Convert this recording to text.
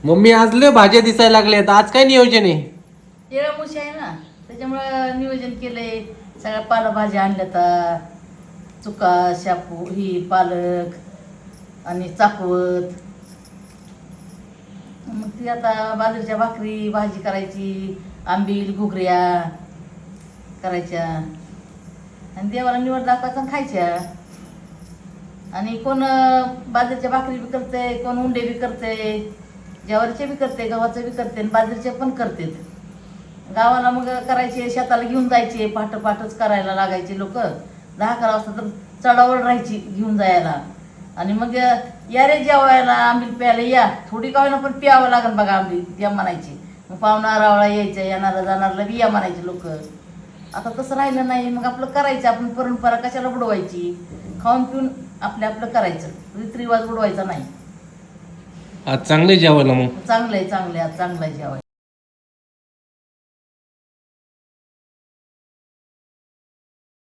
Mummy आज लय भाज्या दिसायला लागल्यात, आज काय नियोजन आहे? येळामुशी आहे ना, त्याच्यामुळं नियोजन केलंय. सगळ्या पालेभाज्या आणल्यात, चुका, शापू, ही पालक आणि चाकवत. मग ती आता बाजरीच्या भाकरी भाजी करायची, आंबील घुगऱ्या करायच्या आणि देवाला निवड दाखवायचा आणि खायच्या. आणि कोण बाजरीच्या भाकरी बी करते, कोण उंडे बी करते, ज्वारीचे बी करते, गव्हाचे बी करते आणि बाजरीचे पण करते. गावाला मग करायचे, शेताला घेऊन जायचे, पाठच करायला लागायचे लोक. 10-11 वाजता तर चढावर राहायची घेऊन जायला. आणि मग या रे जेवायला, आंबील प्यायला या, थोडी का होईना पण प्यावं लागेल बघा आंबील या म्हणायची. मग पाहुणा रावळा यायचं, येणारा जाणारला बी या म्हणायचे लोक. आता तसं राहिलं नाही. मग आपलं करायचं, आपण परंपरा कशाला बुडवायची? खाऊन पिऊन आपलं करायचं, रीतिरिवाज बुडवायचा नाही. आज चांगले जेवायला मग. चांगलं आहे आज चांगलं आहे जेवायला.